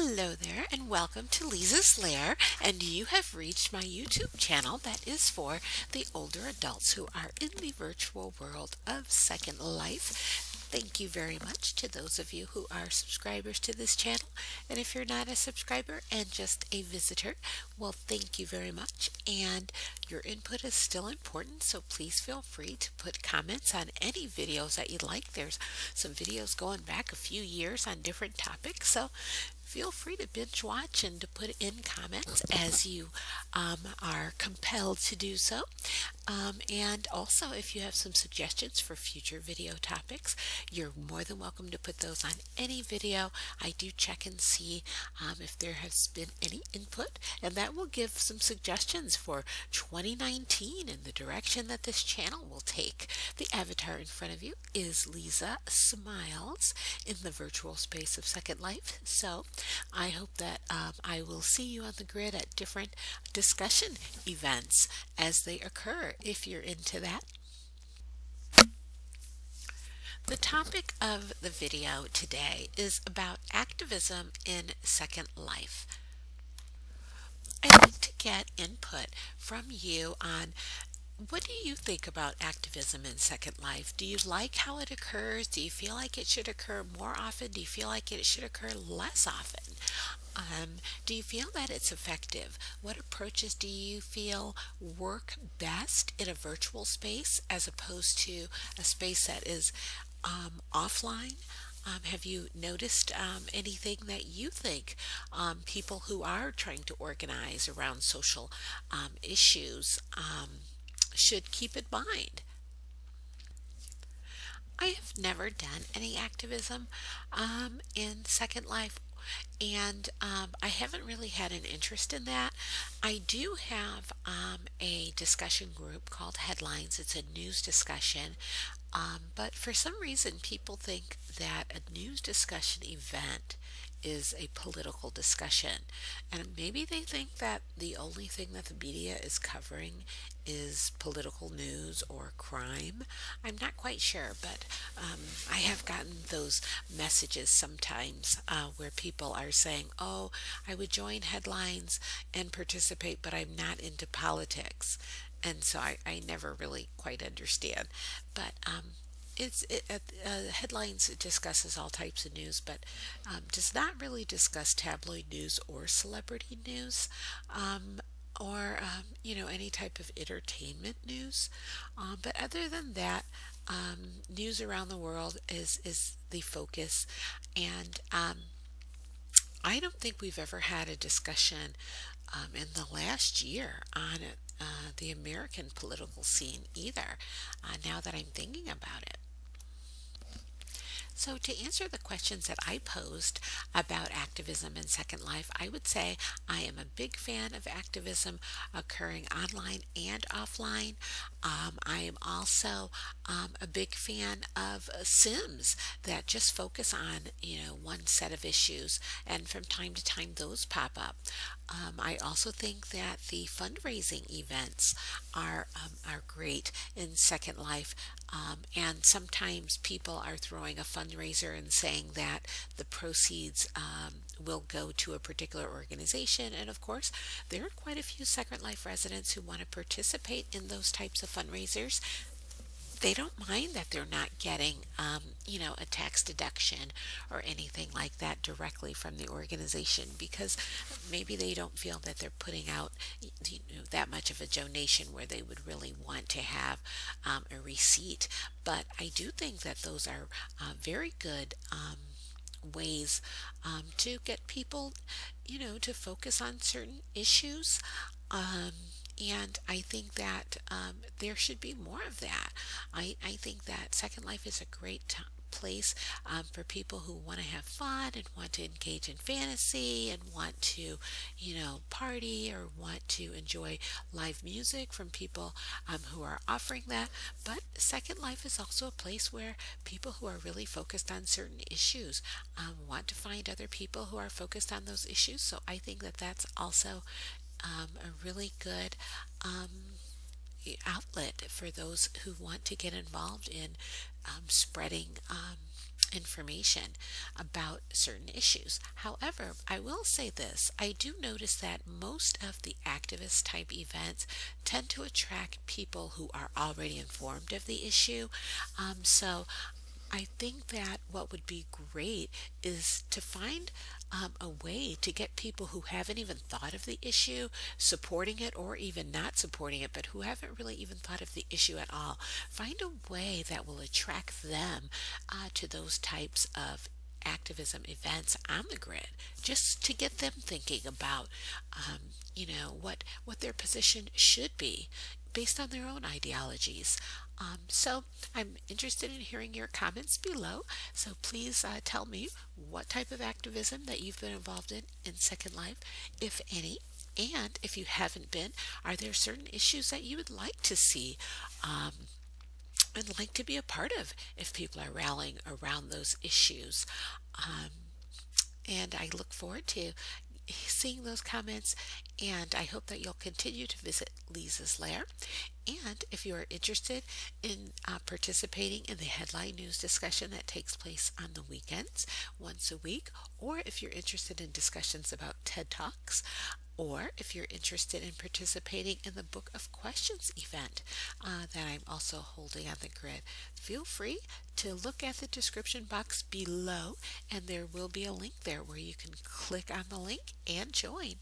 Hello there, and welcome to Leezah's Lair. And you have reached my YouTube channel that is for the older adults who are in the virtual world of Second Life. Thank you very much to those of you who are subscribers to this channel. And if you're not a subscriber and just a visitor, well, thank you very much. And your input is still important, so please feel free to put comments on any videos that you like. There's some videos going back a few years on different topics, so feel free to binge watch and to put in comments as you are compelled to do so. And also, if you have some suggestions for future video topics, you're more than welcome to put those on any video. I do check and see if there has been any input, and that will give some suggestions for 2019 and the direction that this channel will take. The avatar in front of you is LeezahSmiles in the virtual space of Second Life. So I hope that I will see you on the grid at different discussion events as they occur if you're into that. The topic of the video today is about activism in Second Life. I'd like to get input from you on what do you think about activism in Second Life? Do you like how it occurs? Do you feel like it should occur more often? Do you feel like it should occur less often? Do you feel that it's effective? What approaches do you feel work best in a virtual space as opposed to a space that is offline? Have you noticed anything that you think people who are trying to organize around social issues should keep in mind? I have never done any activism in Second Life, and I haven't really had an interest in that. I do have a discussion group called Headlines. It's a news discussion, but for some reason people think that a news discussion event is a political discussion, and maybe they think that the only thing that the media is covering is political news or crime. I'm not quite sure, but I have gotten those messages sometimes where people are saying, oh, I would join Headlines and participate, but I'm not into politics. And so I never really quite understand. But Headlines discusses all types of news, but does not really discuss tabloid news or celebrity news, or any type of entertainment news. But other than that, news around the world is the focus, and I don't think we've ever had a discussion in the last year on the American political scene either, now that I'm thinking about it. So, to answer the questions that I posed about activism in Second Life, I would say I am a big fan of activism occurring online and offline. I am also a big fan of Sims that just focus on one set of issues, and from time to time those pop up. I also think that the fundraising events are great in Second Life, and sometimes people are throwing a fundraiser and saying that the proceeds will go to a particular organization. And of course, there are quite a few Second Life residents who want to participate in those types of fundraisers. They don't mind that they're not getting, a tax deduction or anything like that directly from the organization, because maybe they don't feel that they're putting out that much of a donation where they would really want to have a receipt. But I do think that those are very good ways to get people, to focus on certain issues. And I think that there should be more of that. I think that Second Life is a great place for people who want to have fun and want to engage in fantasy and want to, party or want to enjoy live music from people who are offering that. But Second Life is also a place where people who are really focused on certain issues want to find other people who are focused on those issues. So I think that that's also a really good outlet for those who want to get involved in spreading information about certain issues. However, I will say this, I do notice that most of the activist type events tend to attract people who are already informed of the issue. So I think that what would be great is to find a way to get people who haven't even thought of the issue supporting it, or even not supporting it, but who haven't really even thought of the issue at all. Find a way that will attract them to those types of activism events on the grid, just to get them thinking about what their position should be based on their own ideologies. So I'm interested in hearing your comments below. So please tell me what type of activism that you've been involved in Second Life, if any. And if you haven't been, are there certain issues that you would like to see and like to be a part of if people are rallying around those issues? Um, and I look forward to seeing those comments, and I hope that you'll continue to visit Leezah's Lair. And if you are interested in participating in the headline news discussion that takes place on the weekends once a week, or if you're interested in discussions about TED Talks, or if you're interested in participating in the Book of Questions event that I'm also holding on the grid, feel free to look at the description box below, and there will be a link there where you can click on the link and join.